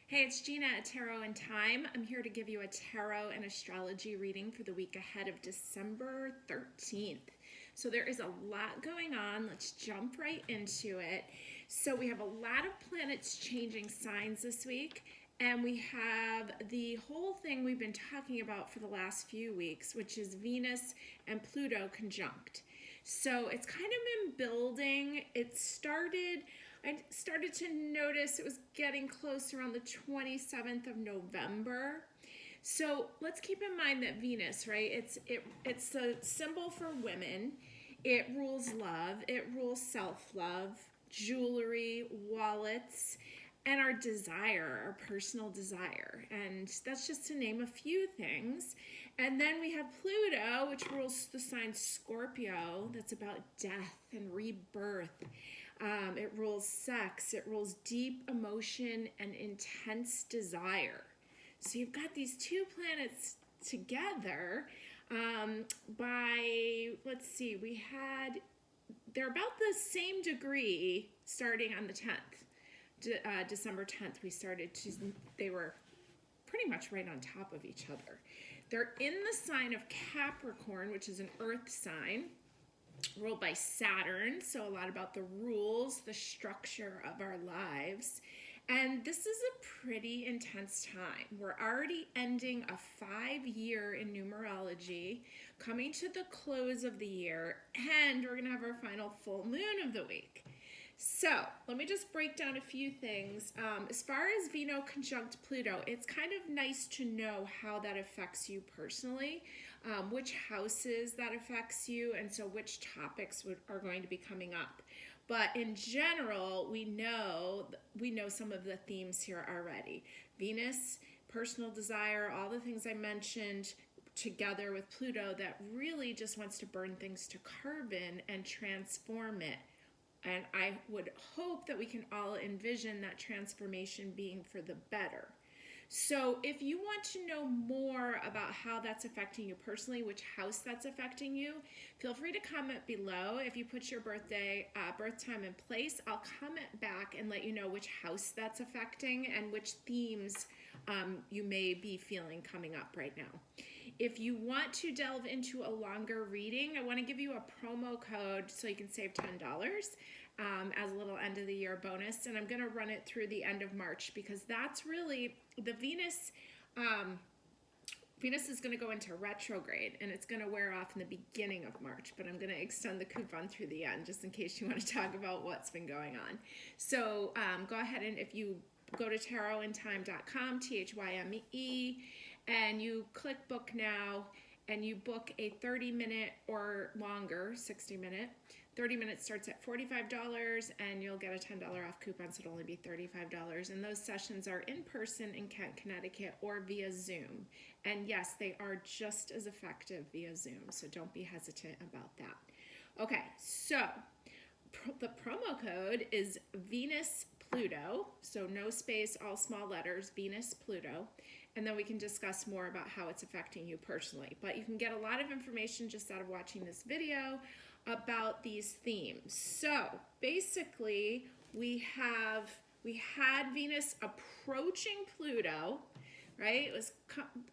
Hey, it's Gina at Tarot and Time. I'm here to give you a tarot and astrology reading for the week ahead of December 13th. So there is a lot going on. Let's jump right into it. So we have a lot of planets changing signs this week, and we have the whole thing we've been talking about for the last few weeks, which is Venus and Pluto conjunct. So it's kind of been building. I started to notice it was getting close around the 27th of November. So let's keep in mind that Venus, right? It's a symbol for women. It rules love. It rules self-love, jewelry, wallets, and our desire, our personal desire. And that's just to name a few things. And then we have Pluto, which rules the sign Scorpio. That's about death and rebirth. It rules sex. It rules deep emotion and intense desire. So you've got these two planets together let's see, they're about the same degree starting on the 10th. December 10th, they were pretty much right on top of each other. They're in the sign of Capricorn, which is an earth sign, ruled by Saturn, so a lot about the rules, the structure of our lives. And this is a pretty intense time. We're already ending a 5-year in numerology, coming to the close of the year, and we're going to have our final full moon of the week. So let me just break down a few things. As far as Venus conjunct Pluto, it's kind of nice to know how that affects you personally, which houses that affects you, and so which topics are going to be coming up. But in general, we know some of the themes here already. Venus, personal desire, all the things I mentioned, together with Pluto, that really just wants to burn things to carbon and transform it. And I would hope that we can all envision that transformation being for the better. So if you want to know more about how that's affecting you personally, which house that's affecting you, feel free to comment below. If you put your birth time and place, I'll comment back and let you know which house that's affecting and which themes you may be feeling coming up right now. If you want to delve into a longer reading, I want to give you a promo code so you can save $10 as a little end of the year bonus. And I'm going to run it through the end of March because that's really the Venus. Venus is going to go into retrograde and it's going to wear off in the beginning of March, but I'm going to extend the coupon through the end just in case you want to talk about what's been going on. So go ahead, and if you go to tarotandtime.com, THYME, and you click book now, and you book a 30-minute or longer, 60-minute. 30 minutes starts at $45, and you'll get a $10 off coupon, so it'll only be $35. And those sessions are in person in Kent, Connecticut, or via Zoom. And yes, they are just as effective via Zoom, so don't be hesitant about that. Okay, so the promo code is Venus Pluto, so no space, all small letters, Venus Pluto. And then we can discuss more about how it's affecting you personally. But you can get a lot of information just out of watching this video about these themes. So basically, we had Venus approaching Pluto, right?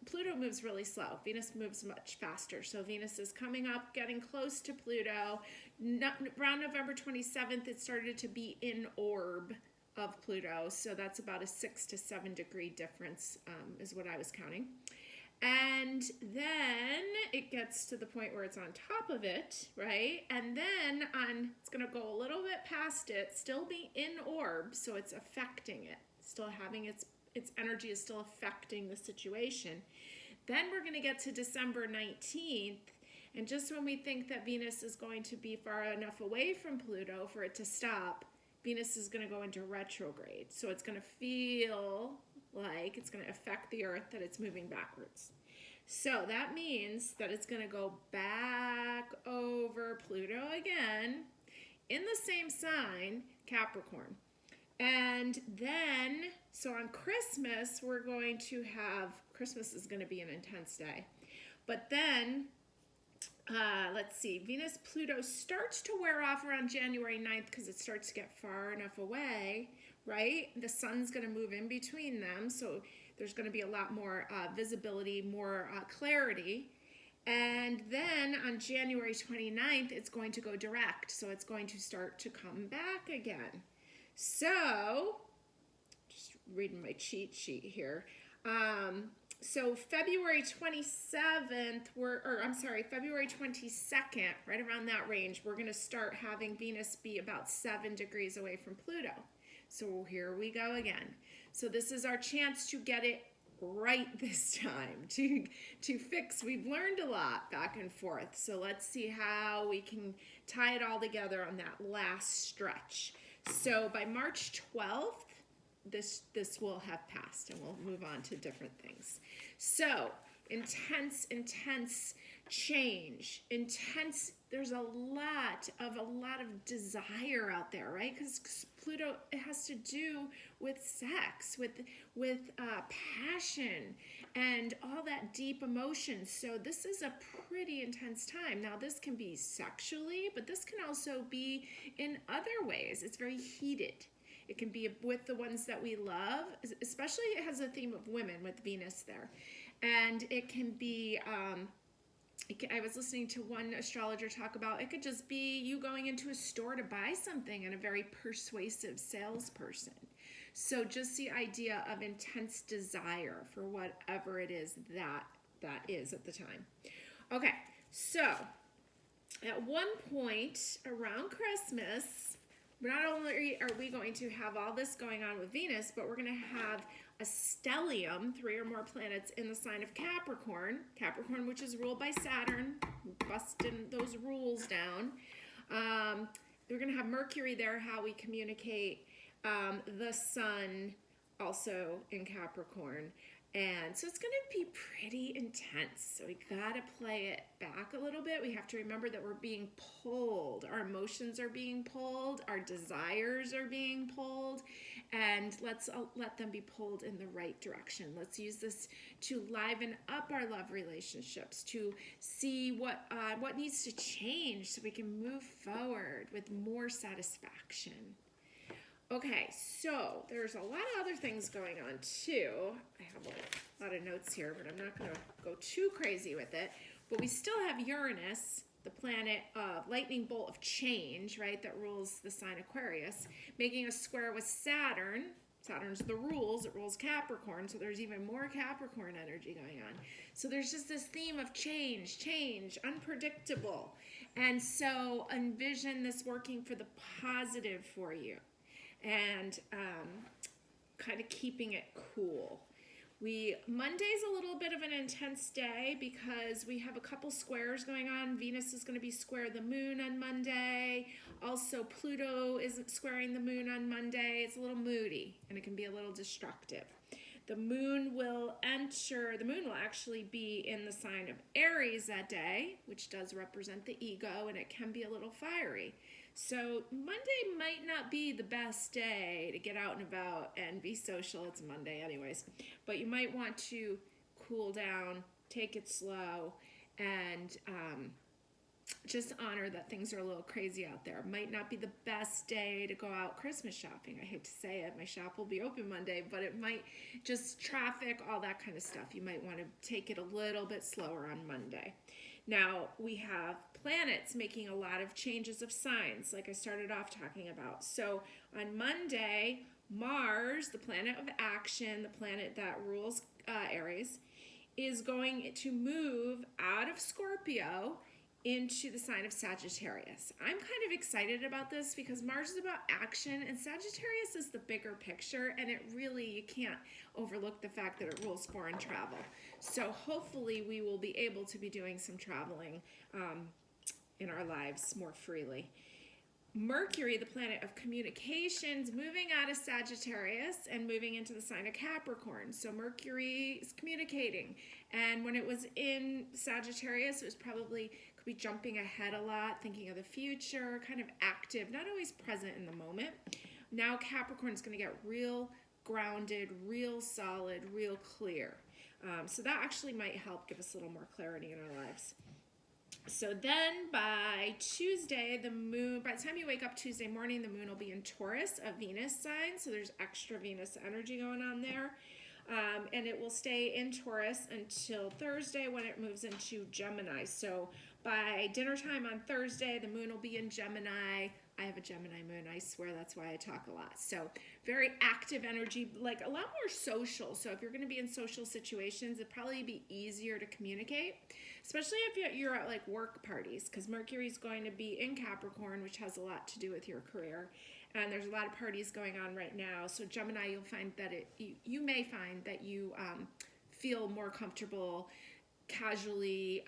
Pluto moves really slow. Venus moves much faster. So Venus is coming up, getting close to Pluto. Around November 27th, it started to be in orb of Pluto, so that's about a 6 to 7 degree difference is what I was counting. And then it gets to the point where it's on top of it, right? And then it's going to go a little bit past it, still be in orb, so it's affecting it, still having its energy is still affecting the situation. Then we're going to get to December 19th, and just when we think that Venus is going to be far enough away from Pluto for it to stop, Venus is going to go into retrograde. So it's going to feel like it's going to affect the Earth, that it's moving backwards. So that means that it's going to go back over Pluto again in the same sign, Capricorn. And then, so on Christmas, Christmas is going to be an intense day. But then let's see, Venus-Pluto starts to wear off around January 9th because it starts to get far enough away, right? The sun's going to move in between them, so there's going to be a lot more visibility, more clarity. And then on January 29th, it's going to go direct, so it's going to start to come back again. So, just reading my cheat sheet here. So February 27th, February 22nd, right around that range, we're going to start having Venus be about 7 degrees away from Pluto. So here we go again. So this is our chance to get it right this time, to fix. We've learned a lot back and forth. So let's see how we can tie it all together on that last stretch. So by March 12th, this will have passed, and we'll move on to different things. So intense change, there's a lot of desire out there, right? Because Pluto, it has to do with sex, with passion and all that deep emotion. So this is a pretty intense time. Now this can be sexually, but this can also be in other ways. It's very heated. It can be with the ones that we love, especially it has a theme of women with Venus there. And it can be, I was listening to one astrologer talk about, it could just be you going into a store to buy something and a very persuasive salesperson. So just the idea of intense desire for whatever it is that is at the time. Okay, so at one point around Christmas, not only are we going to have all this going on with Venus, but we're going to have a stellium, 3 or more planets in the sign of Capricorn, which is ruled by Saturn, busting those rules down. We're going to have Mercury there, how we communicate, the sun also in Capricorn. And so it's going to be pretty intense. So we got to play it back a little bit. We have to remember that we're being pulled. Our emotions are being pulled. Our desires are being pulled. And let's let them be pulled in the right direction. Let's use this to liven up our love relationships, to see what needs to change so we can move forward with more satisfaction. Okay, so there's a lot of other things going on too. I have a lot of notes here, but I'm not going to go too crazy with it. But we still have Uranus, the planet of lightning bolt of change, right, that rules the sign Aquarius, making a square with Saturn. Saturn's the rules, it rules Capricorn, so there's even more Capricorn energy going on. So there's just this theme of change, unpredictable. And so envision this working for the positive for you. And kind of keeping it cool. Monday's a little bit of an intense day because we have a couple squares going on. Venus is going to be square the moon on Monday. Also, Pluto isn't squaring the moon on Monday. It's a little moody, and it can be a little destructive. The moon will actually be in the sign of Aries that day, which does represent the ego, and it can be a little fiery. So Monday might not be the best day to get out and about and be social. It's Monday anyways. But you might want to cool down, take it slow, and just honor that things are a little crazy out there. Might not be the best day to go out Christmas shopping. I hate to say it. My shop will be open Monday, but it might just traffic, all that kind of stuff. You might want to take it a little bit slower on Monday. Now, we have planets making a lot of changes of signs, like I started off talking about. So on Monday, Mars, the planet of action, the planet that rules Aries, is going to move out of Scorpio into the sign of Sagittarius. I'm kind of excited about this because Mars is about action and Sagittarius is the bigger picture, and you can't overlook the fact that it rules foreign travel. So hopefully we will be able to be doing some traveling in our lives more freely. Mercury, the planet of communications, moving out of Sagittarius and moving into the sign of Capricorn. So Mercury is communicating. And when it was in Sagittarius, it was probably could be jumping ahead a lot, thinking of the future, kind of active, not always present in the moment. Now Capricorn is going to get real grounded, real solid, real clear. So that actually might help give us a little more clarity in our lives. So then by Tuesday, the moon, by the time you wake up Tuesday morning, the moon will be in Taurus, a Venus sign. So there's extra Venus energy going on there. And it will stay in Taurus until Thursday when it moves into Gemini. So by dinner time on Thursday, the moon will be in Gemini. I have a Gemini moon. I swear that's why I talk a lot. So very active energy, like a lot more social. So if you're going to be in social situations, it'd probably be easier to communicate, especially if you're at like work parties, because Mercury's going to be in Capricorn, which has a lot to do with your career. And there's a lot of parties going on right now. So Gemini, you'll find that you may find that you feel more comfortable casually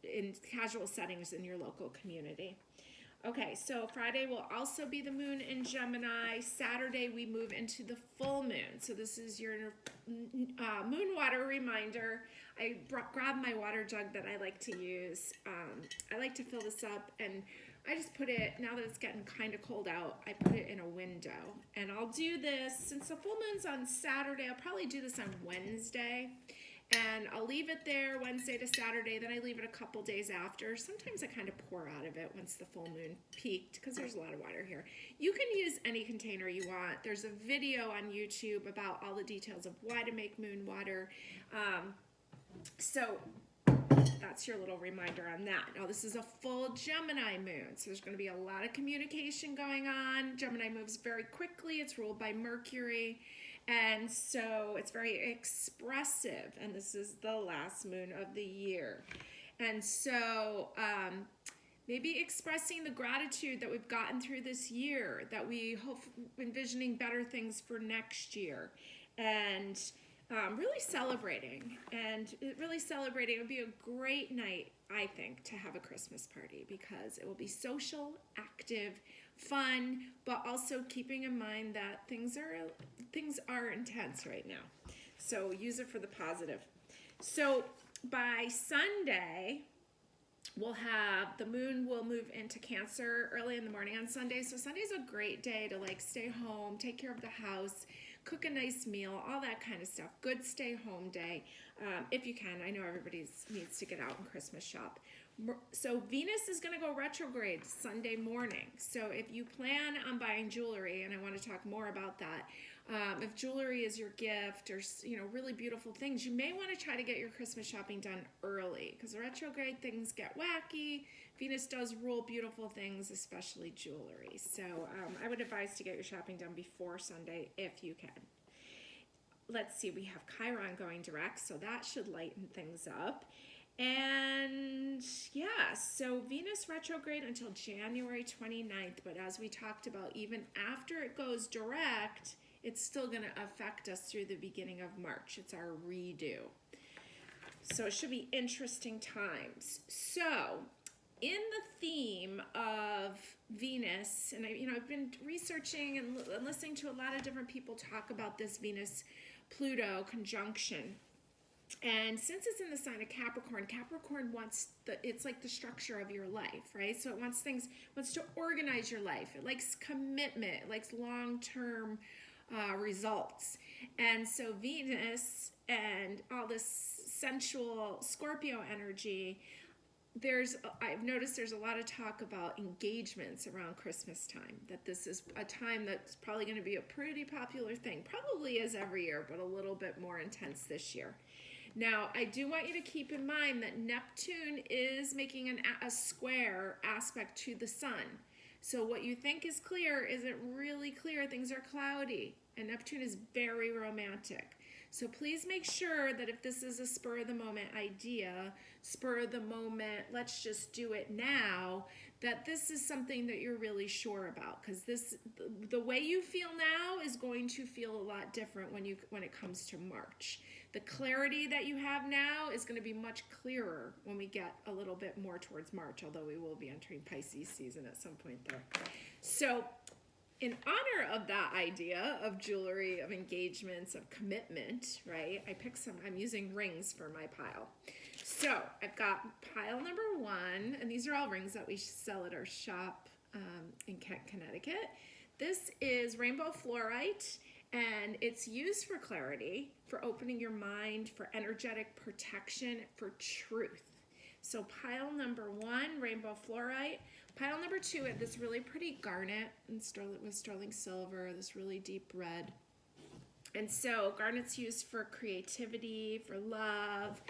in casual settings in your local community. Okay, so Friday will also be the moon in Gemini. Saturday we move into the full moon. So this is your moon water reminder. I grabbed my water jug that I like to use. I like to fill this up, and I just put it, now that it's getting kind of cold out, I put it in a window. And I'll do this, since the full moon's on Saturday, I'll probably do this on Wednesday. And I'll leave it there Wednesday to Saturday, then I leave it a couple days after. Sometimes I kind of pour out of it once the full moon peaked, because there's a lot of water here. You can use any container you want. There's a video on YouTube about all the details of why to make moon water. So that's your little reminder on that. Now this is a full Gemini moon, so there's going to be a lot of communication going on. Gemini moves very quickly. It's ruled by Mercury, and so it's very expressive, and this is the last moon of the year. And so maybe expressing the gratitude that we've gotten through this year, that we hope, envisioning better things for next year, and really celebrating. And really celebrating. It would be a great night, I think, to have a Christmas party, because it will be social, active, fun, but also keeping in mind that things are intense right now. So use it for the positive. So by Sunday, the moon will move into Cancer early in the morning on Sunday. So Sunday's a great day to like stay home, take care of the house, cook a nice meal, all that kind of stuff. Good stay home day, if you can. I know everybody needs to get out and Christmas shop. So Venus is going to go retrograde Sunday morning. So if you plan on buying jewelry, and I want to talk more about that, if jewelry is your gift, or really beautiful things, you may want to try to get your Christmas shopping done early, because the retrograde things get wacky. Venus does rule beautiful things, especially jewelry. So I would advise to get your shopping done before Sunday if you can. Let's see, we have Chiron going direct, so that should lighten things up. And yeah, so Venus retrograde until January 29th, but as we talked about, even after it goes direct, it's still going to affect us through the beginning of March. It's our redo. So it should be interesting times. So in the theme of Venus, and I've been researching and listening to a lot of different people talk about this Venus-Pluto conjunction. And since it's in the sign of Capricorn, Capricorn wants it's like the structure of your life, right? So it wants to organize your life. It likes commitment. It likes long-term results. And so Venus and all this sensual Scorpio energy, I've noticed there's a lot of talk about engagements around Christmas time, that this is a time that's probably going to be a pretty popular thing. Probably is every year, but a little bit more intense this year. Now, I do want you to keep in mind that Neptune is making a square aspect to the sun. So what you think is clear isn't really clear. Things are cloudy, and Neptune is very romantic. So please make sure that if this is a spur-of-the-moment idea, spur-of-the-moment, let's just do it now, that this is something that you're really sure about, because the way you feel now is going to feel a lot different when it comes to March. The clarity that you have now is going to be much clearer when we get a little bit more towards March, although we will be entering Pisces season at some point there. So in honor of that idea of jewelry, of engagements, of commitment, right? I'm using rings for my pile. So I've got pile number 1, and these are all rings that we sell at our shop in Kent, Connecticut. This is rainbow fluorite, and it's used for clarity, for opening your mind, for energetic protection, for truth. So pile number 1, rainbow fluorite. Pile number 2, this really pretty garnet with sterling silver, this really deep red. And so garnet's used for creativity, for love.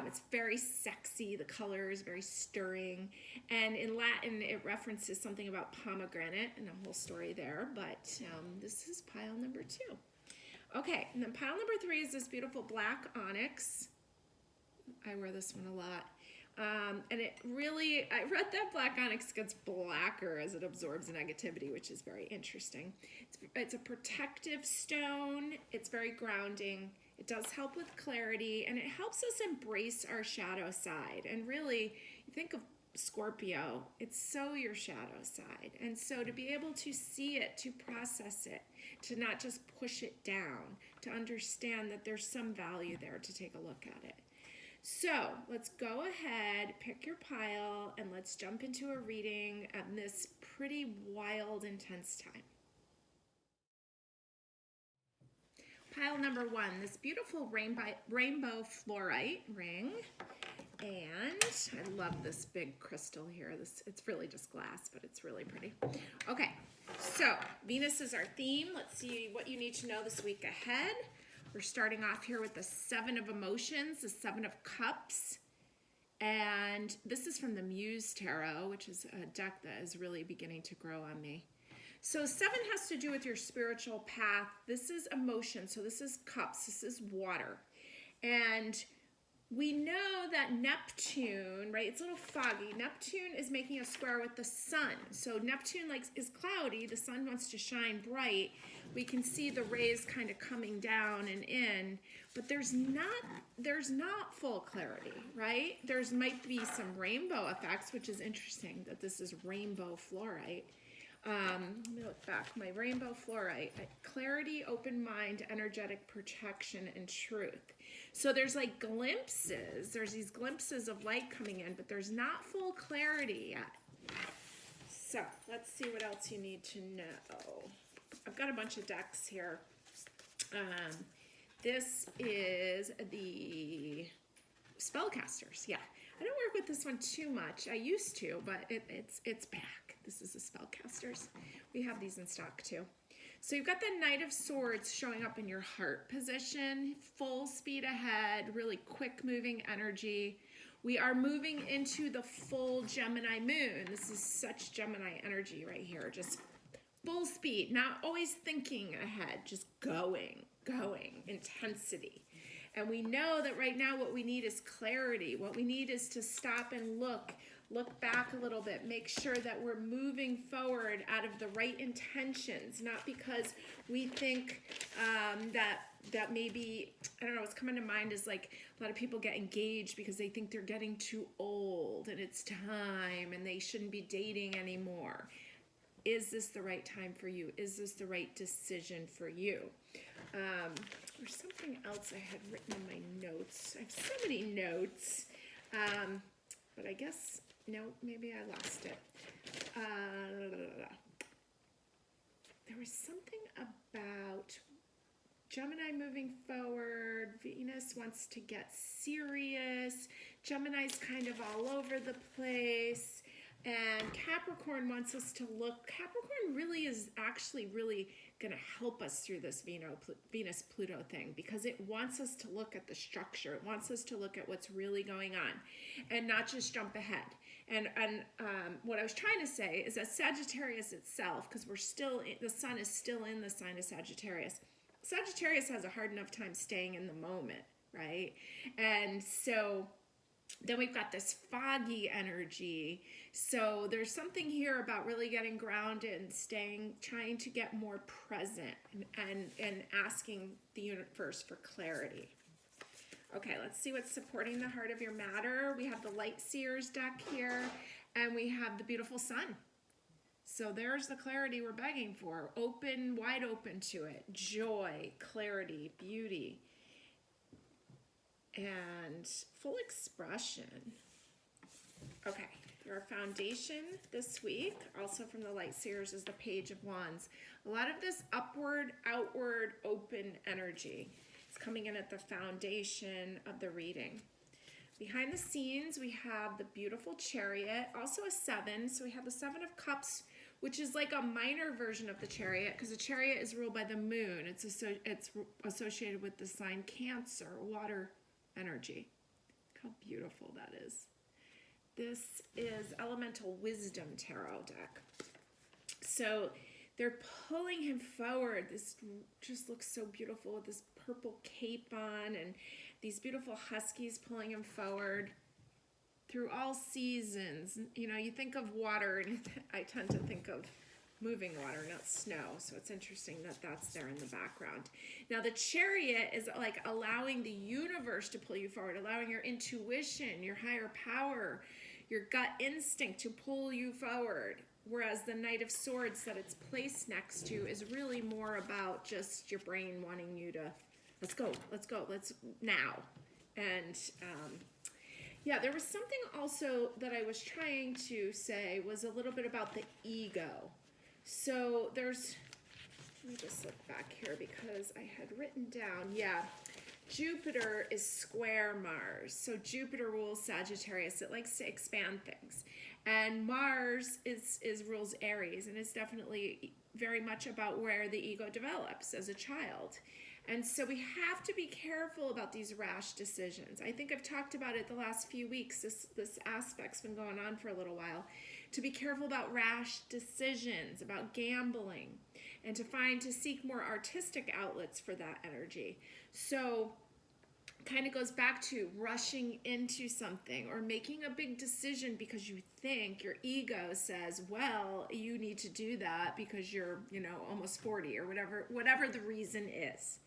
It's very sexy. The color is very stirring. And in Latin, it references something about pomegranate and a whole story there. But this is pile number 2. Okay, and then pile number 3 is this beautiful black onyx. I wear this one a lot. And it really, I read that black onyx gets blacker as it absorbs negativity, which is very interesting. It's a protective stone. It's very grounding. It does help with clarity, and it helps us embrace our shadow side. And really, you think of Scorpio, it's so your shadow side. And so to be able to see it, to process it, to not just push it down, to understand that there's some value there, to take a look at it. So let's go ahead, pick your pile, and let's jump into a reading at this pretty wild, intense time. Pile number 1, this beautiful rainbow fluorite ring. And I love this big crystal here. It's really just glass, but it's really pretty. Okay, so Venus is our theme. Let's see what you need to know this week ahead. We're starting off here with the 7 of emotions, the 7 of cups. And this is from the Muse Tarot, which is a deck that is really beginning to grow on me. So 7 has to do with your spiritual path. This is emotion. So this is cups. This is water. And we know that Neptune, right, it's a little foggy. Neptune is making a square with the sun. So Neptune is cloudy. The sun wants to shine bright. We can see the rays kind of coming down and in, but there's not full clarity, right? There's might be some rainbow effects, which is interesting that this is rainbow fluorite. Let me look back. My rainbow fluorite, clarity, open mind, energetic protection, and truth. So there's like glimpses. There's these glimpses of light coming in, but there's not full clarity yet. So let's see what else you need to know. I've got a bunch of decks here. This is the spellcasters. Yeah, I don't work with this one too much. I used to, but it's back. This is the spellcasters. We have these in stock too. So you've got the Knight of Swords showing up in your heart position, full speed ahead, really quick moving energy. We are moving into the full Gemini moon. This is such Gemini energy right here. Just full speed, not always thinking ahead, just going, intensity. And we know that right now what we need is clarity. What we need is to stop and look back a little bit, make sure that we're moving forward out of the right intentions, not because we think that maybe, I don't know, what's coming to mind is like a lot of people get engaged because they think they're getting too old and it's time and they shouldn't be dating anymore. Is this the right time for you? Is this the right decision for you? There's something else I had written in my notes. I have so many notes, but I guess, no, maybe I lost it. There was something about Gemini moving forward. Venus wants to get serious. Gemini's kind of all over the place. And Capricorn wants us to look. Capricorn really is actually really going to help us through this Venus-Pluto thing because it wants us to look at the structure. It wants us to look at what's really going on and not just jump ahead. And what I was trying to say is that Sagittarius itself, because the sun is still in the sign of Sagittarius. Sagittarius has a hard enough time staying in the moment, right? And so then we've got this foggy energy. So there's something here about really getting grounded and trying to get more present and asking the universe for clarity. Okay, let's see what's supporting the heart of your matter. We have the Light Seers deck here, and we have the beautiful sun. So there's the clarity we're begging for. Open, wide open to it. Joy, clarity, beauty, and full expression. Okay, your foundation this week, also from the Light Seers, is the Page of Wands. A lot of this upward, outward, open energy. It's coming in at the foundation of the reading. Behind the scenes, we have the beautiful Chariot, also a 7. So we have the 7 of Cups, which is like a minor version of the Chariot, because the Chariot is ruled by the moon. It's associated with the sign Cancer, water energy. Look how beautiful that is. This is Elemental Wisdom Tarot deck. So they're pulling him forward. This just looks so beautiful with this purple cape on and these beautiful huskies pulling him forward through all seasons. You know, you think of water, and I tend to think of moving water, not snow. So it's interesting that that's there in the background. Now the Chariot is like allowing the universe to pull you forward, allowing your intuition, your higher power, your gut instinct to pull you forward. Whereas the Knight of Swords that it's placed next to is really more about just your brain wanting you to, let's go, let's now. And yeah, there was something also that I was trying to say was a little bit about the ego. So there's, let me just look back here because I had written down, yeah, Jupiter is square Mars. So Jupiter rules Sagittarius. It likes to expand things. And Mars rules Aries, and it's definitely very much about where the ego develops as a child. And so we have to be careful about these rash decisions. I think I've talked about it the last few weeks. This aspect's been going on for a little while. To be careful about rash decisions, about gambling, and to seek more artistic outlets for that energy. So kind of goes back to rushing into something or making a big decision because you think your ego says, well, you need to do that because you're, you know, almost 40 or whatever the reason is.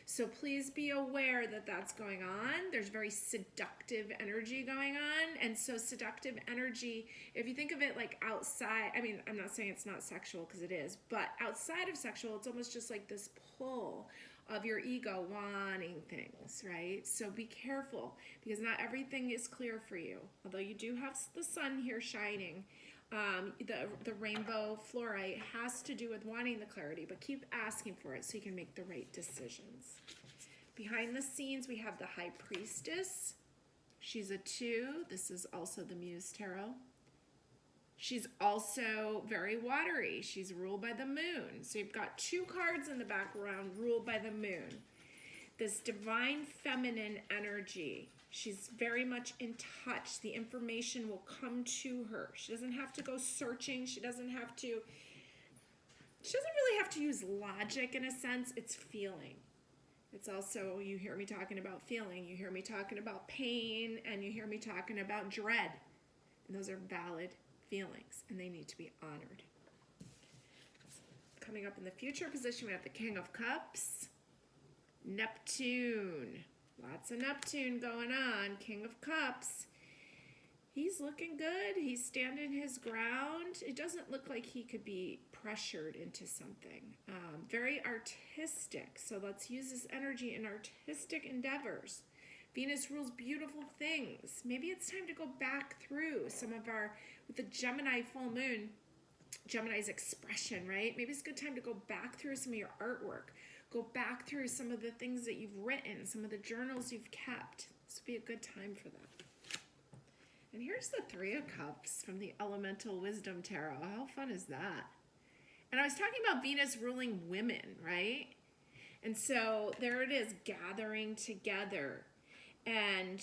So please be aware that that's going on. There's very seductive energy going on. And so seductive energy, if you think of it like outside, I mean, I'm not saying it's not sexual because it is, but outside of sexual, it's almost just like this pull of your ego wanting things, right? So be careful because not everything is clear for you. Although you do have the sun here shining, the rainbow fluorite has to do with wanting the clarity, but keep asking for it so you can make the right decisions. Behind the scenes, we have the High Priestess. She's a 2. This is also the Muse Tarot. She's also very watery. She's ruled by the moon. So you've got 2 cards in the background ruled by the moon. This divine feminine energy. She's very much in touch. The information will come to her. She doesn't have to go searching. She doesn't really have to use logic in a sense. It's feeling. It's also, you hear me talking about feeling. You hear me talking about pain, and you hear me talking about dread. And those are valid feelings, and they need to be honored. Coming up in the future position, we have the King of Cups, Neptune. Lots of Neptune going on. King of Cups. He's looking good. He's standing his ground. It doesn't look like he could be pressured into something. Very artistic. So let's use this energy in artistic endeavors. Venus rules beautiful things. Maybe it's time to go back through some of with the Gemini full moon, Gemini's expression, right? Maybe it's a good time to go back through some of your artwork. Go back through some of the things that you've written, some of the journals you've kept. This would be a good time for that. And here's the 3 of Cups from the Elemental Wisdom Tarot. How fun is that? And I was talking about Venus ruling women, right? And so there it is, gathering together and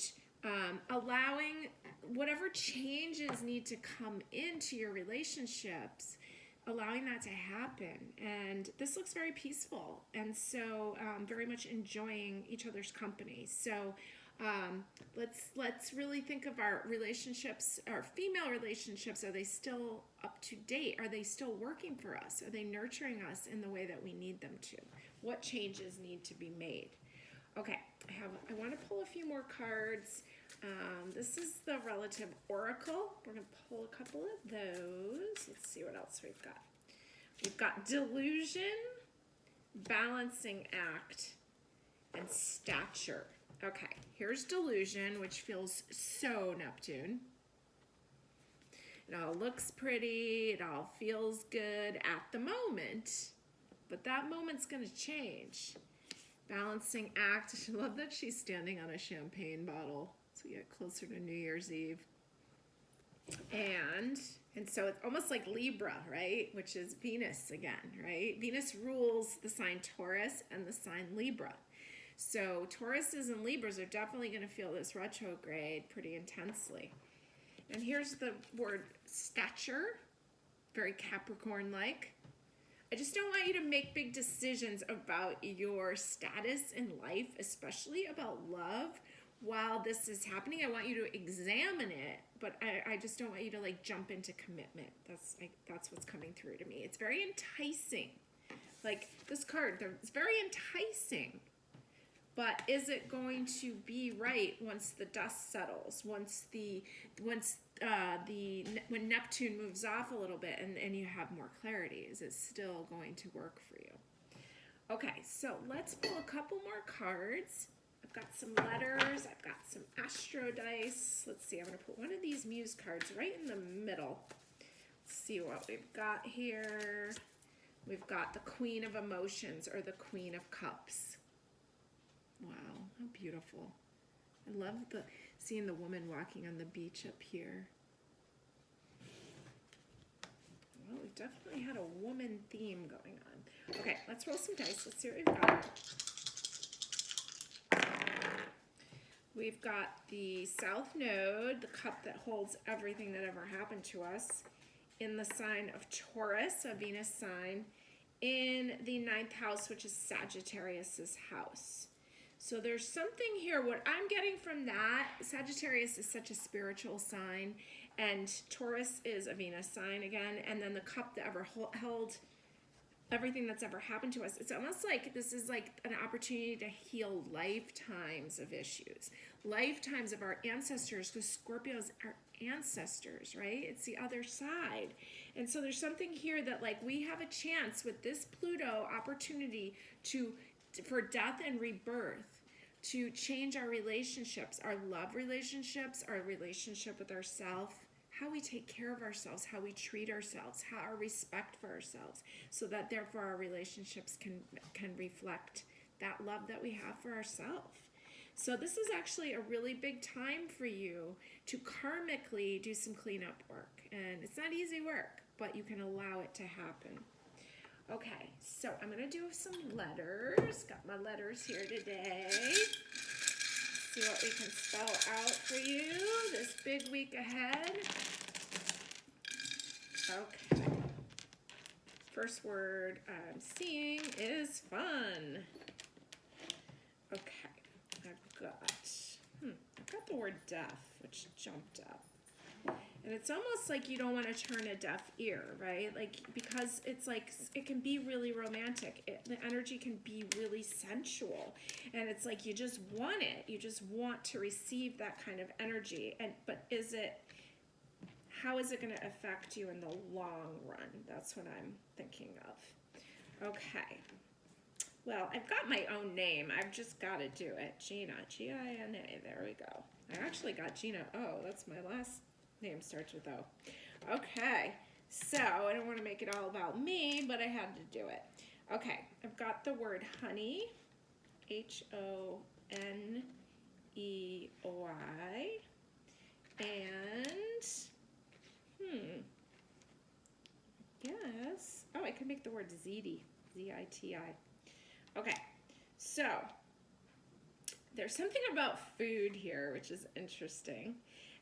allowing whatever changes need to come into your relationships, allowing that to happen. And this looks very peaceful, and so very much enjoying each other's company. So let's really think of our relationships, our female relationships. Are they still up to date? Are they still working for us? Are they nurturing us in the way that we need them to? What changes need to be made? Okay, I want to pull a few more cards. This is the Relative Oracle. We're going to pull a couple of those. Let's see what else we've got. We've got Delusion, Balancing Act, and Stature. Okay, here's Delusion, which feels so Neptune. It all looks pretty. It all feels good at the moment. But that moment's going to change. Balancing Act. I love that she's standing on a champagne bottle. as we get closer to New Year's Eve. And so it's almost like Libra, right? Which is Venus again, right? Venus rules the sign Taurus and the sign Libra. So Tauruses and Libras are definitely going to feel this retrograde pretty intensely. And here's the word stature, very Capricorn-like. I just don't want you to make big decisions about your status in life, especially about love, while this is happening. I want you to examine it, but I just don't want you to like jump into commitment. That's what's coming through to me. It's very enticing. Like this card, it's very enticing. But is it going to be right once the dust settles, when Neptune moves off a little bit and you have more clarity? Is it still going to work for you? Okay, so let's pull a couple more cards. I've got some letters. I've got some astro dice. Let's see, I'm going to put one of these muse cards right in the middle. Let's see what we've got here. We've got the Queen of Emotions, or the Queen of Cups. Wow, how beautiful. I love seeing the woman walking on the beach up here. Well, we've definitely had a woman theme going on. Okay, let's roll some dice. Let's see what we've got. We've got the South Node, the cup that holds everything that ever happened to us, in the sign of Taurus, a Venus sign, in the 9th house, which is Sagittarius's house. So there's something here. What I'm getting from that, Sagittarius is such a spiritual sign, and Taurus is a Venus sign again, and then the cup that ever held everything that's ever happened to us. It's almost like this is like an opportunity to heal lifetimes of issues, lifetimes of our ancestors, because Scorpios are ancestors, right? It's the other side. And so there's something here that like we have a chance with this Pluto opportunity for death and rebirth, to change our relationships, our love relationships, our relationship with ourselves, how we take care of ourselves, how we treat ourselves, how our respect for ourselves, so that therefore our relationships can reflect that love that we have for ourselves. So this is actually a really big time for you to karmically do some cleanup work. And it's not easy work, but you can allow it to happen. Okay, so I'm going to do some letters. Got my letters here today. See what we can spell out for you this big week ahead. Okay. First word I'm seeing is fun. Okay, I've got the word deaf, which jumped up. And it's almost like you don't want to turn a deaf ear, right? Like, because it's like, it can be really romantic. The energy can be really sensual. And it's like, you just want it. You just want to receive that kind of energy. But how is it going to affect you in the long run? That's what I'm thinking of. Okay. Well, I've got my own name. I've just got to do it. Gina, G-I-N-A. There we go. I actually got Gina O. That's my last name, starts with O. Okay, so I don't want to make it all about me, but I had to do it. Okay, I've got the word honey, H-O-N-E-Y, and, yes, oh, I could make the word ziti, Z-I-T-I. Okay, so there's something about food here, which is interesting.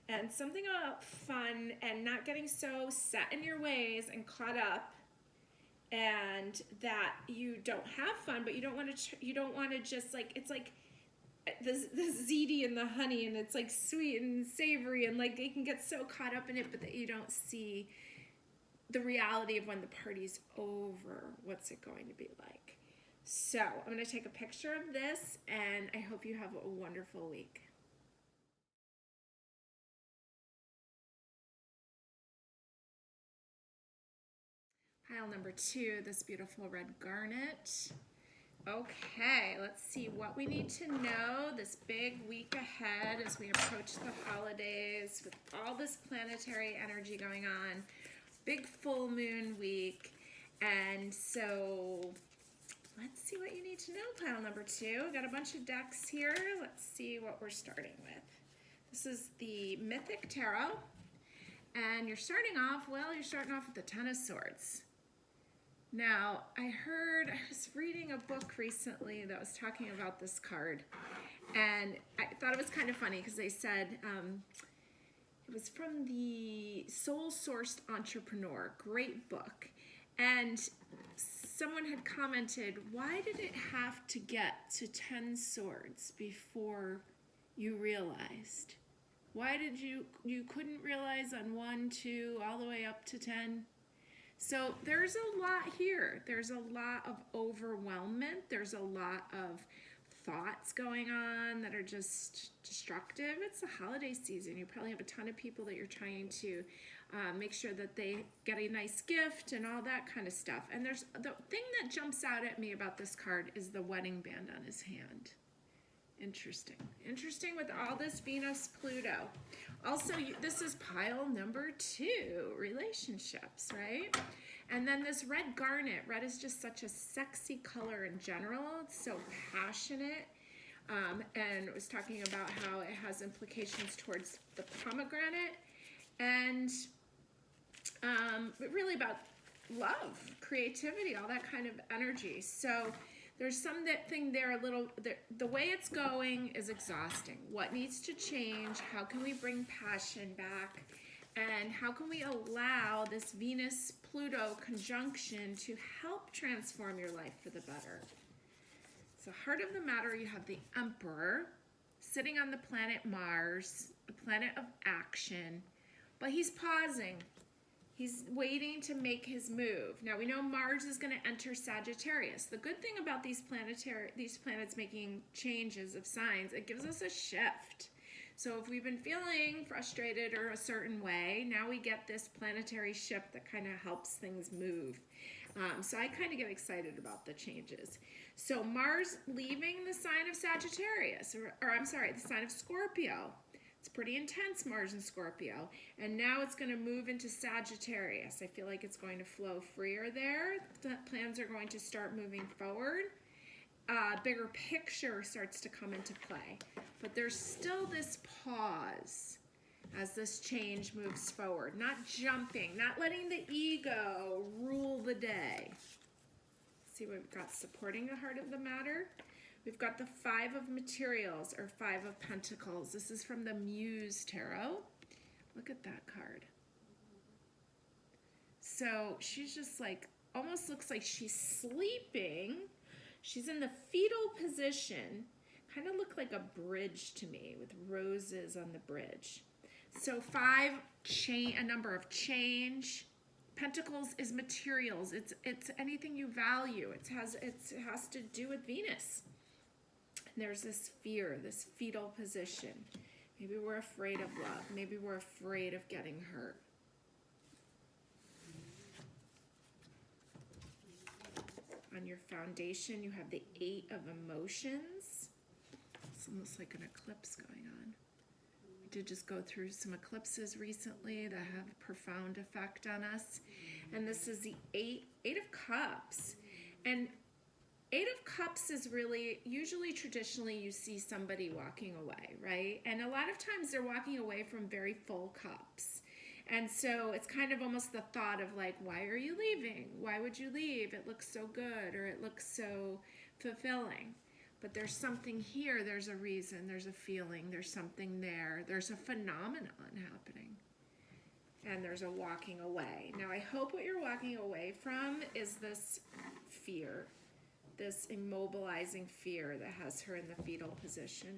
And something about fun and not getting so set in your ways and caught up, and that you don't have fun, but you don't want to just like, it's like the ziti and the honey, and it's like sweet and savory, and like you can get so caught up in it, but that you don't see the reality of when the party's over, what's it going to be like. So I'm going to take a picture of this, and I hope you have a wonderful week. Pile number 2, this beautiful red garnet. Okay, let's see what we need to know this big week ahead as we approach the holidays with all this planetary energy going on. Big full moon week. And so let's see what you need to know, pile number 2. Got a bunch of decks here. Let's see what we're starting with. This is the Mythic Tarot. And you're starting off with the Ten of Swords. Now, I was reading a book recently that was talking about this card. And I thought it was kind of funny because they said, it was from the Soul Sourced Entrepreneur, great book. And someone had commented, why did it have to get to 10 swords before you realized? Why did you couldn't realize on 1, 2, all the way up to 10? So there's a lot here. There's a lot of overwhelmment. There's a lot of thoughts going on that are just destructive. It's the holiday season. You probably have a ton of people that you're trying to make sure that they get a nice gift and all that kind of stuff. And there's the thing that jumps out at me about this card is the wedding band on his hand. Interesting. Interesting with all this Venus Pluto. Also, this is pile number 2, relationships, right? And then this red garnet. Red is just such a sexy color in general. It's so passionate. And it was talking about how it has implications towards the pomegranate. And really about love, creativity, all that kind of energy. So there's something there the way it's going is exhausting. What needs to change? How can we bring passion back? And how can we allow this Venus-Pluto conjunction to help transform your life for the better? So heart of the matter, you have the Emperor sitting on the planet Mars, the planet of action, but he's pausing. He's waiting to make his move. Now we know Mars is going to enter Sagittarius. The good thing about these planets making changes of signs, it gives us a shift. So if we've been feeling frustrated or a certain way, now we get this planetary shift that kind of helps things move. So I kind of get excited about the changes. So Mars leaving the sign of Sagittarius, the sign of Scorpio. It's pretty intense, Mars and Scorpio. And now it's going to move into Sagittarius. I feel like it's going to flow freer there. The plans are going to start moving forward. Bigger picture starts to come into play. But there's still this pause as this change moves forward. Not jumping, not letting the ego rule the day. See what we've got supporting the heart of the matter? We've got the 5 of materials, or 5 of pentacles. This is from the Muse Tarot. Look at that card. So she's just like, almost looks like she's sleeping. She's in the fetal position. Kind of look like a bridge to me with roses on the bridge. So 5, a number of change. Pentacles is materials. It's anything you value. It has to do with Venus. There's this fear, this fetal position. Maybe we're afraid of love. Maybe we're afraid of getting hurt. On your foundation, you have the 8 of emotions. It's almost like an eclipse going on. We did just go through some eclipses recently that have a profound effect on us. And this is the 8 of Cups. And 8 of Cups is really, usually traditionally you see somebody walking away, right? And a lot of times they're walking away from very full cups. And so it's kind of almost the thought of like, why are you leaving? Why would you leave? It looks so good, or it looks so fulfilling. But there's something here, there's a reason, there's a feeling, there's something there, there's a phenomenon happening. And there's a walking away. Now I hope what you're walking away from is this fear, this immobilizing fear that has her in the fetal position.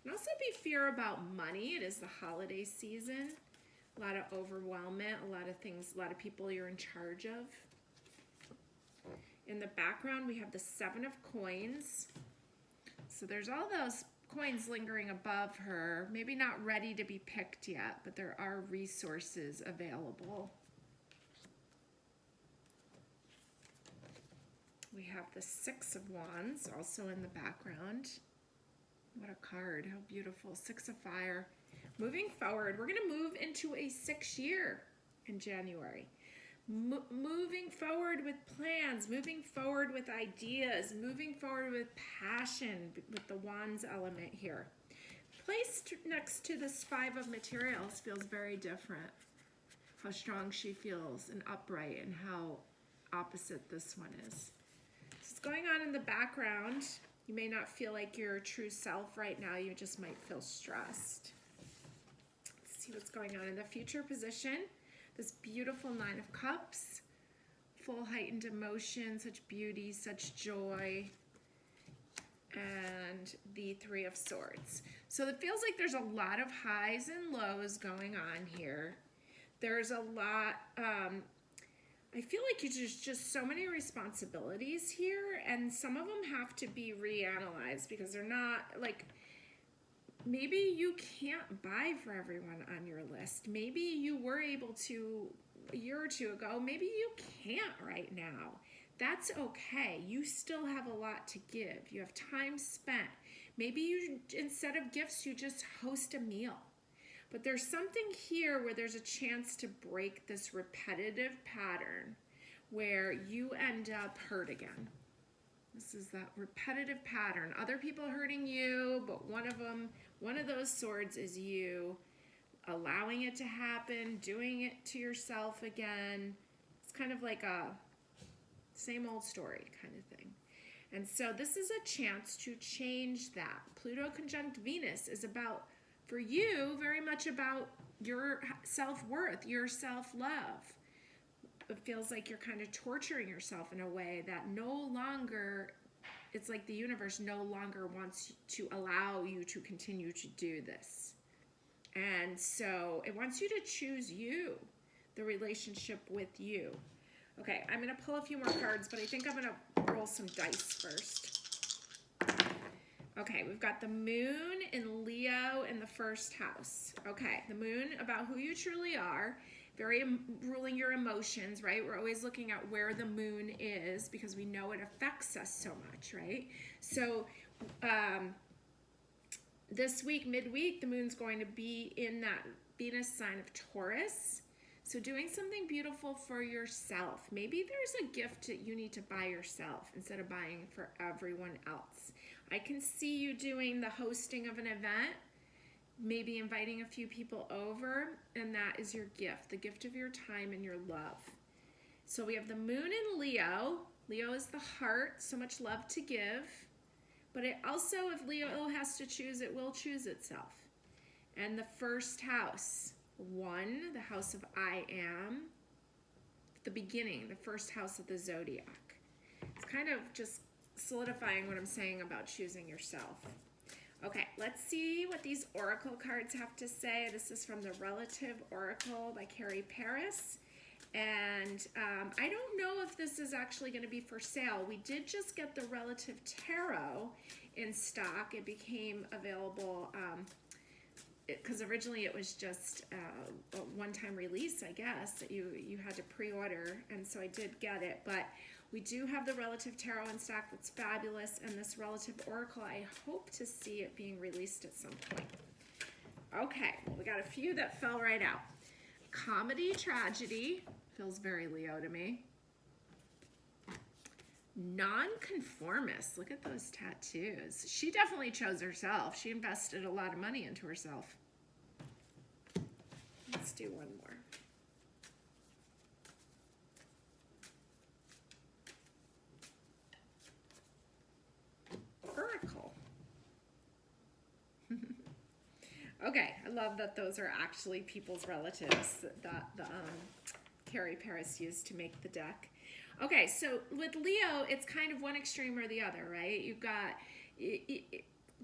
And also be fear about money. It is the holiday season. A lot of overwhelmment, a lot of things, a lot of people you're in charge of. In the background, we have the 7 of coins. So there's all those coins lingering above her. Maybe not ready to be picked yet, but there are resources available. We have the 6 of Wands also in the background. What a card, how beautiful. 6 of Fire. Moving forward, we're going to move into a 6th year in January. Moving forward with plans, moving forward with ideas, moving forward with passion with the Wands element here. placed next to this 5 of materials feels very different. How strong she feels and upright, and how opposite this one is. So it's going on in the background. You may not feel like your true self right now. You just might feel stressed. Let's see what's going on in the future position. This beautiful 9 of Cups. Full heightened emotion, such beauty, such joy. And the 3 of Swords. So it feels like there's a lot of highs and lows going on here. There's a lot, I feel like there's just so many responsibilities here, and some of them have to be reanalyzed because they're not, like, maybe you can't buy for everyone on your list. Maybe you were able to a year or 2 ago. Maybe you can't right now. That's okay. You still have a lot to give. You have time spent. Maybe you, instead of gifts, you just host a meal. But there's something here where there's a chance to break this repetitive pattern where you end up hurt again. This is that repetitive pattern. Other people hurting you, but one of those swords is you allowing it to happen, doing it to yourself again. It's kind of like a same old story kind of thing. And so this is a chance to change that. Pluto conjunct Venus is about, for you, very much about your self-worth, your self-love. It feels like you're kind of torturing yourself in a way that no longer, it's like the universe no longer wants to allow you to continue to do this. And so it wants you to choose you, the relationship with you. Okay, I'm going to pull a few more cards, but I think I'm going to roll some dice first. Okay, we've got the moon in Leo in the first house. Okay, the moon about who you truly are, very ruling your emotions, right? We're always looking at where the moon is because we know it affects us so much, right? So this week, midweek, the moon's going to be in that Venus sign of Taurus. So doing something beautiful for yourself. Maybe there's a gift that you need to buy yourself instead of buying for everyone else. I can see you doing the hosting of an event, maybe inviting a few people over, and that is your gift, the gift of your time and your love. So we have the moon in Leo. Leo is the heart, so much love to give. But it also, if Leo has to choose, it will choose itself. And the first house, 1, the house of I am, the beginning, the first house of the zodiac. It's kind of just solidifying what I'm saying about choosing yourself. Okay, let's see what these oracle cards have to say. This is from the Relative Oracle by Carrie Paris. And I don't know if this is actually going to be for sale. We did just get the Relative Tarot in stock. It became available because originally it was just a one-time release, I guess, that you had to pre-order, and so I did get it. But we do have the Relative Tarot in stock. That's fabulous, and this Relative Oracle, I hope to see it being released at some point. Okay, well, we got a few that fell right out. Comedy, tragedy, feels very Leo to me. Nonconformist, look at those tattoos. She definitely chose herself. She invested a lot of money into herself. Let's do one more. Oracle. Okay, I love that those are actually people's relatives that Carrie Paris used to make the deck. Okay, so with Leo, it's kind of one extreme or the other, right? You've got,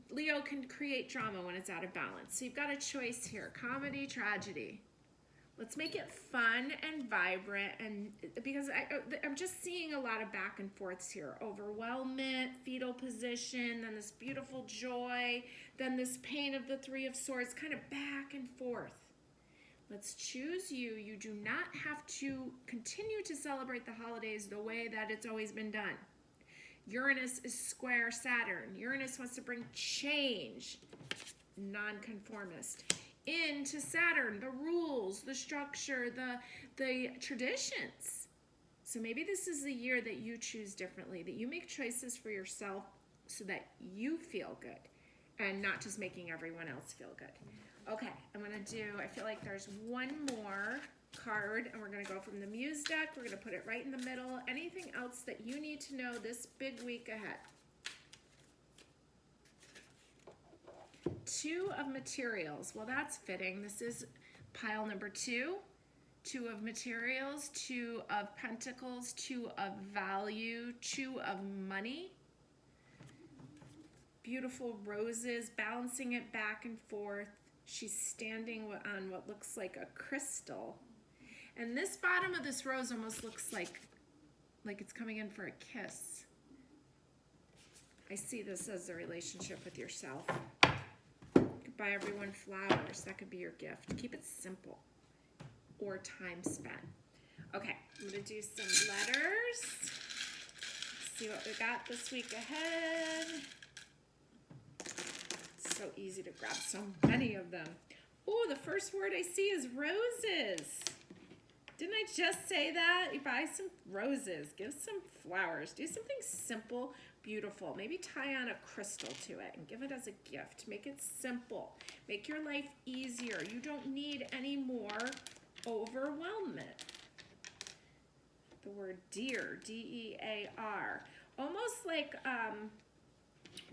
Leo can create drama when it's out of balance. So you've got a choice here, comedy, tragedy. Let's make it fun and vibrant, and because I'm just seeing a lot of back and forths here. Overwhelmment, fetal position, then this beautiful joy, then this pain of the 3 of Swords, kind of back and forth. Let's choose you. You do not have to continue to celebrate the holidays the way that it's always been done. Uranus is square Saturn. Uranus wants to bring change, nonconformist. Into Saturn, the rules, the structure, the traditions. So maybe this is the year that you choose differently, that you make choices for yourself so that you feel good. and not just making everyone else feel good. Okay, I'm gonna do, I feel like there's one more card, and we're gonna go from the Muse deck. We're gonna put it right in the middle. Anything else that you need to know this big week ahead? Two of materials. Well, that's fitting. This is pile number 2. 2 of materials, 2 of pentacles, 2 of value, 2 of money. Beautiful roses, balancing it back and forth. She's standing on what looks like a crystal. And this bottom of this rose almost looks like it's coming in for a kiss. I see this as a relationship with yourself. Buy everyone flowers. That could be your gift. Keep it simple. Or time spent. Okay, I'm going to do some letters. See what we got this week ahead. It's so easy to grab so many of them. Oh, the first word I see is roses. Didn't I just say that? You buy some roses, give some flowers, do something simple, beautiful. Maybe tie on a crystal to it and give it as a gift. Make it simple. Make your life easier. You don't need any more overwhelmment. The word dear, D-E-A-R. Almost like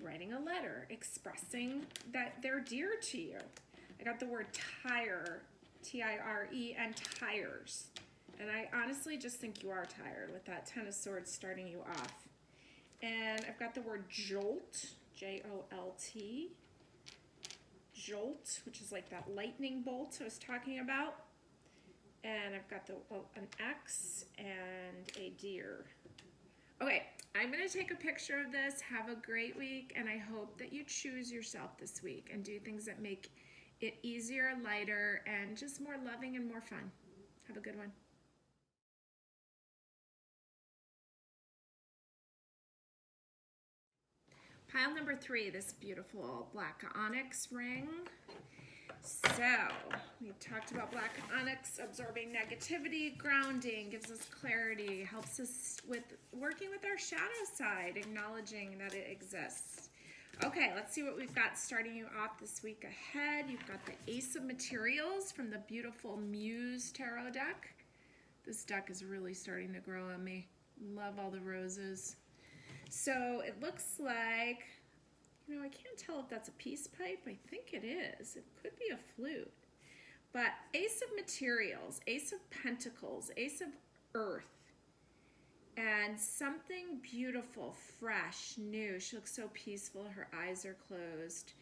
writing a letter, expressing that they're dear to you. I got the word tire, T-I-R-E, and tires. And I honestly just think you are tired with that 10 of Swords starting you off. And I've got the word jolt, J-O-L-T. Jolt, which is like that lightning bolt I was talking about. And I've got an X and a deer. Okay, I'm going to take a picture of this. Have a great week, and I hope that you choose yourself this week and do things that make it easier, lighter, and just more loving and more fun. Have a good one. Pile number 3, this beautiful black onyx ring. So, we talked about black onyx absorbing negativity, grounding, gives us clarity, helps us with working with our shadow side, acknowledging that it exists. Okay, let's see what we've got starting you off this week ahead. You've got the Ace of Materials from the beautiful Muse Tarot deck. This deck is really starting to grow on me. Love all the roses. So it looks like, you know, I can't tell if that's a peace pipe. I think it is. It could be a flute. But Ace of Materials, Ace of Pentacles, Ace of Earth, and something beautiful, fresh, new. She looks so peaceful. Her eyes are closed.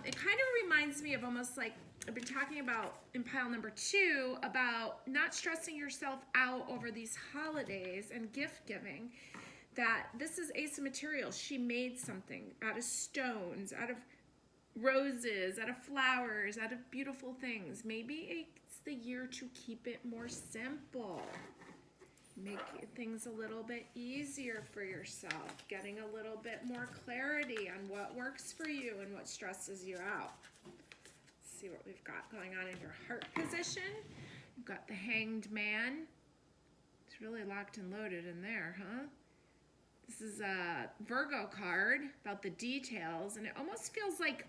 It kind of reminds me of almost like I've been talking about in pile number 2 about not stressing yourself out over these holidays and gift giving. That this is Ace of Materials. She made something out of stones, out of roses, out of flowers, out of beautiful things. Maybe it's the year to keep it more simple. Make things a little bit easier for yourself. Getting a little bit more clarity on what works for you and what stresses you out. Let's see what we've got going on in your heart position. You've got the Hanged Man. It's really locked and loaded in there, huh? This is a Virgo card about the details, and it almost feels like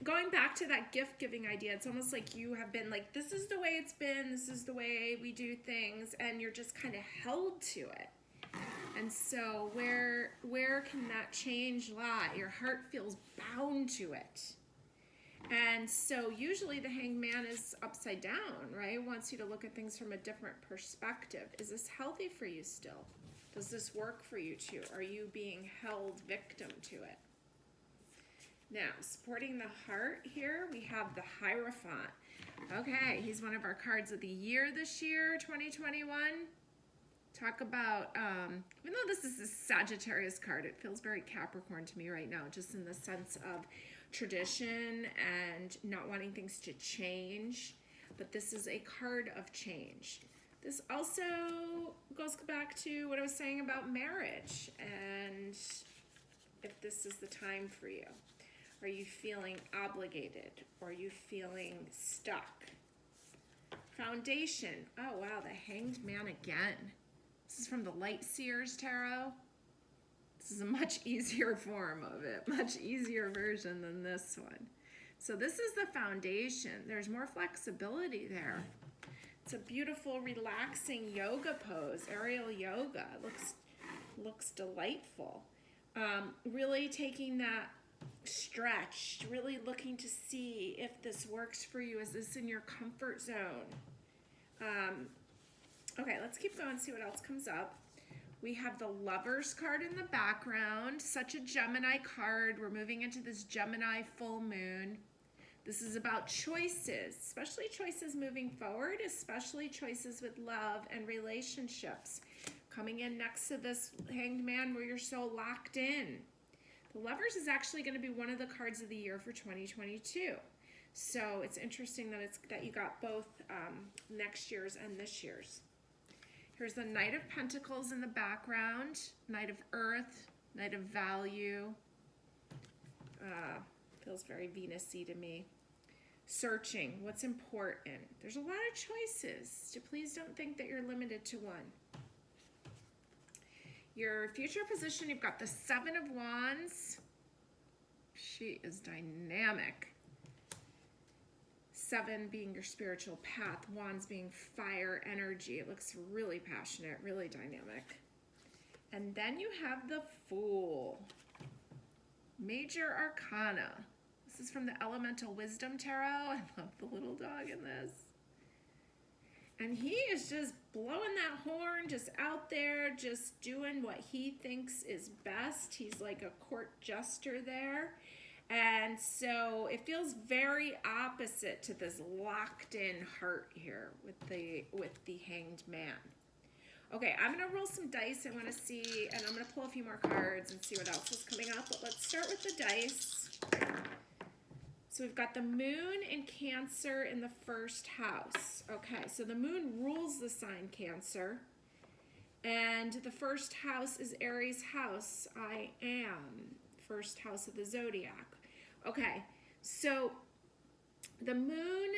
going back to that gift giving idea. It's almost like you have been like, this is the way it's been, this is the way we do things, and you're just kind of held to it. And so where can that change lie? Your heart feels bound to it. And so usually the Hanged Man is upside down, right? It wants you to look at things from a different perspective. Is this healthy for you still? Does this work for you too? Are you being held victim to it? Now, supporting the heart here, we have the Hierophant. Okay, he's one of our cards of the year this year, 2021. Talk about, even though this is a Sagittarius card, it feels very Capricorn to me right now, just in the sense of tradition and not wanting things to change. But this is a card of change. This also goes back to what I was saying about marriage and if this is the time for you. Are you feeling obligated? Or are you feeling stuck? Foundation. Oh, wow, the Hanged Man again. This is from the Light Seers Tarot. This is a much easier form of it, much easier version than this one. So this is the foundation. There's more flexibility there. It's a beautiful, relaxing yoga pose, aerial yoga. It looks delightful. Really taking that stretch, really looking to see if this works for you. Is this in your comfort zone? Okay, let's keep going, see what else comes up. We have the Lovers card in the background, such a Gemini card. We're moving into this Gemini full moon. This is about choices, especially choices moving forward, especially choices with love and relationships. Coming in next to this Hanged Man where you're so locked in. The Lovers is actually going to be one of the cards of the year for 2022. So it's interesting that you got both next year's and this year's. Here's the Knight of Pentacles in the background, Knight of Earth, Knight of Value. Feels very Venus-y to me. Searching, what's important. There's a lot of choices, so please don't think that you're limited to one. Your future position, you've got the Seven of Wands. She is dynamic. Seven being your spiritual path, Wands being fire energy. It looks really passionate, really dynamic. And then you have the Fool. Major Arcana. This is from the Elemental Wisdom Tarot. I love the little dog in this. And he is just blowing that horn, just out there, just doing what he thinks is best. He's like a court jester there. And so it feels very opposite to this locked in heart here with the Hanged Man. Okay, I'm gonna roll some dice. I wanna see, and I'm gonna pull a few more cards and see what else is coming up, but let's start with the dice. So we've got the Moon in Cancer in the first house. Okay, so the Moon rules the sign Cancer, and the first house is Aries house. I am. First house of the zodiac. Okay, so the Moon,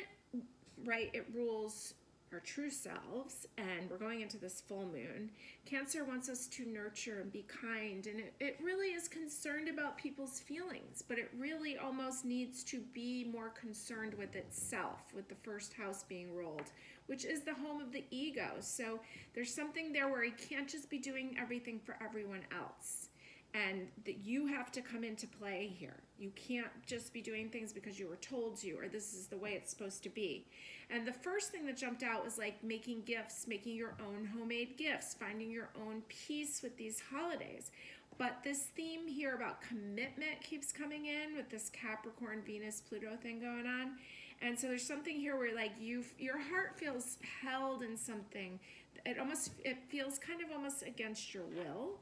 right, it rules our true selves, and we're going into this full moon. Cancer wants us to nurture and be kind, and it really is concerned about people's feelings, but it really almost needs to be more concerned with itself, with the first house being ruled, which is the home of the ego. So there's something there where he can't just be doing everything for everyone else. And that you have to come into play here. You can't just be doing things because you were told to, or this is the way it's supposed to be. And the first thing that jumped out was like making gifts, making your own homemade gifts, finding your own peace with these holidays. But this theme here about commitment keeps coming in with this Capricorn, Venus, Pluto thing going on. And so there's something here where like your heart feels held in something. It feels kind of almost against your will.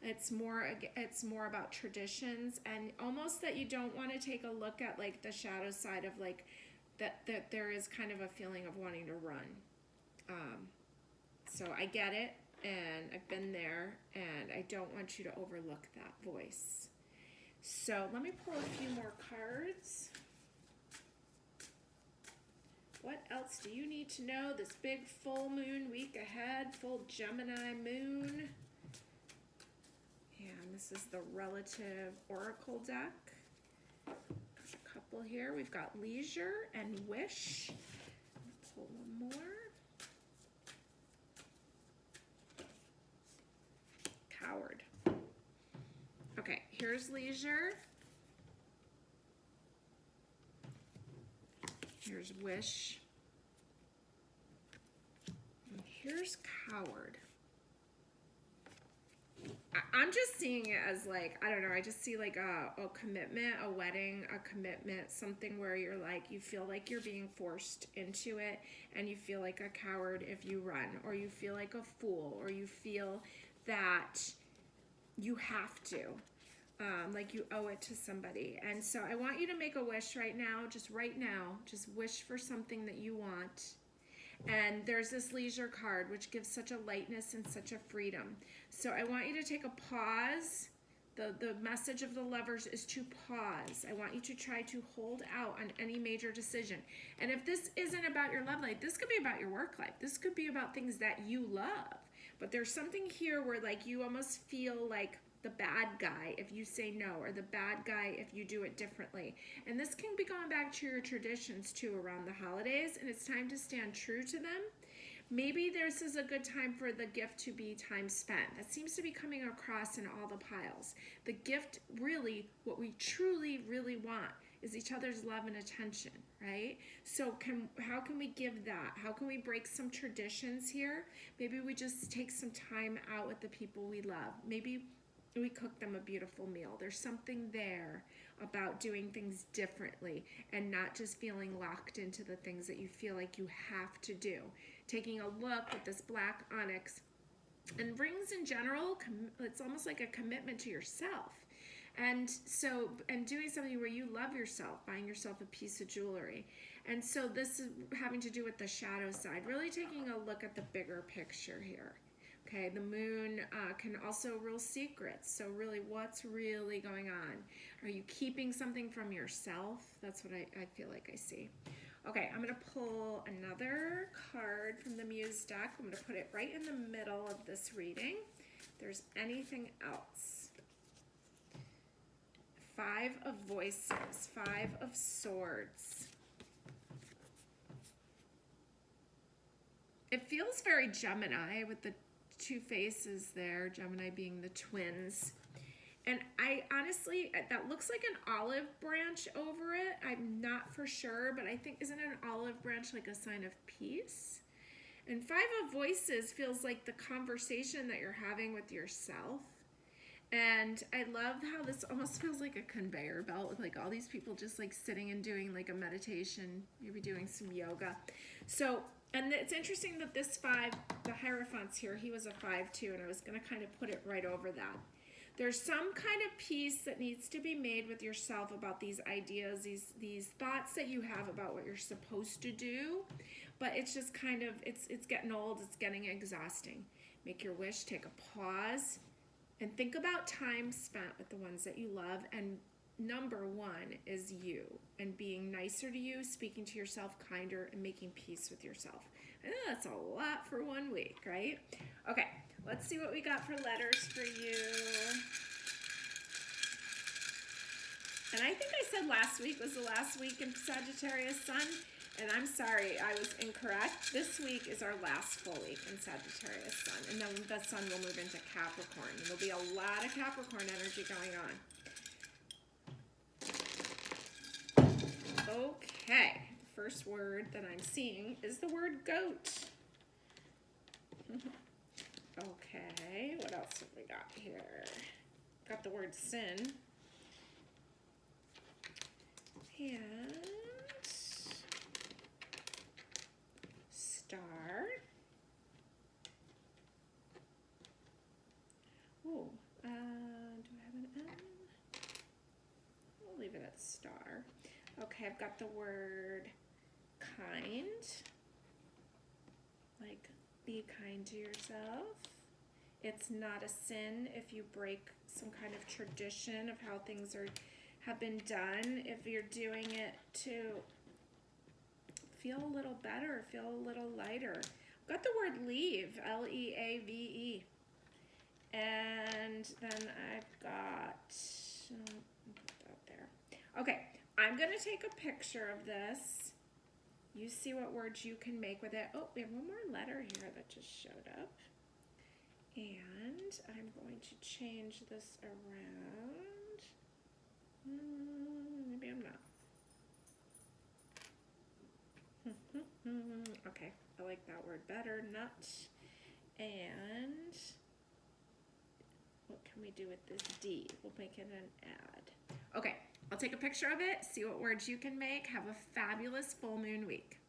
It's more about traditions, and almost that you don't want to take a look at like the shadow side of like that there is kind of a feeling of wanting to run. So I get it, and I've been there, and I don't want you to overlook that voice. So let me pull a few more cards. What else do you need to know this big full moon week ahead? Full Gemini moon. And this is the Relative Oracle deck. Got a couple here. We've got Leisure and Wish. Pull one more. Coward. Okay, here's Leisure. Here's Wish. And here's Coward. I'm just seeing it as like, I don't know, I just see like a commitment, a wedding, a commitment, something where you're like, you feel like you're being forced into it, and you feel like a coward if you run, or you feel like a fool, or you feel that you have to, like you owe it to somebody. And so I want you to make a wish right now, just wish for something that you want. And there's this Leisure card, which gives such a lightness and such a freedom. So I want you to take a pause. The message of the Lovers is to pause. I want you to try to hold out on any major decision. And if this isn't about your love life, this could be about your work life. This could be about things that you love. But there's something here where like you almost feel like the bad guy if you say no, or the bad guy if you do it differently. And this can be going back to your traditions too around the holidays, and it's time to stand true to them. Maybe this is a good time for the gift to be time spent. That seems to be coming across in all the piles. The gift, really, what we truly, really want is each other's love and attention, right? So how can we give that? How can we break some traditions here? Maybe we just take some time out with the people we love. Maybe we cook them a beautiful meal. There's something there about doing things differently and not just feeling locked into the things that you feel like you have to do. Taking a look at this black onyx, and rings in general, it's almost like a commitment to yourself. And so, and doing something where you love yourself, buying yourself a piece of jewelry. And so this is having to do with the shadow side, really taking a look at the bigger picture here. Okay, the moon can also rule secrets. So really, what's really going on? Are you keeping something from yourself? That's what I feel like I see. Okay, I'm going to pull another card from the Muse deck. I'm going to put it right in the middle of this reading. If there's anything else. 5 of Voices, 5 of Swords. It feels very Gemini with the 2 faces there, Gemini being the twins. And I honestly, that looks like an olive branch over it. I'm not for sure, but I think, isn't an olive branch like a sign of peace? And 5 of Voices feels like the conversation that you're having with yourself. And I love how this almost feels like a conveyor belt with like all these people just like sitting and doing like a meditation, maybe doing some yoga. So, and it's interesting that this 5, the Hierophant's here, he was a 5 too, and I was going to kind of put it right over that. There's some kind of peace that needs to be made with yourself about these ideas, these thoughts that you have about what you're supposed to do, but it's just kind of, it's getting old, it's getting exhausting. Make your wish, take a pause, and think about time spent with the ones that you love. And number 1 is you, and being nicer to you, speaking to yourself kinder, and making peace with yourself. I know that's a lot for 1 week, right? Okay, let's see what we got for letters for you. And I think I said last week was the last week in Sagittarius Sun, and I'm sorry, I was incorrect. This week is our last full week in Sagittarius Sun, and then the Sun will move into Capricorn, and there'll be a lot of Capricorn energy going on. Okay, the first word that I'm seeing is the word goat. Okay, what else have we got here? Got the word sin. And star. Oh, do I have an N? We'll leave it at star. Okay, I've got the word kind. Like, be kind to yourself. It's not a sin if you break some kind of tradition of how things have been done. If you're doing it to feel a little better, feel a little lighter. I've got the word leave, L-E-A-V-E. And then I've got, put that there. Okay, I'm going to take a picture of this. You see what words you can make with it. Oh, we have one more letter here that just showed up. And I'm going to change this around. Maybe I'm not. Okay, I like that word better. Nut. And what can we do with this D? We'll make it an add. Okay, I'll take a picture of it, see what words you can make. Have a fabulous full moon week.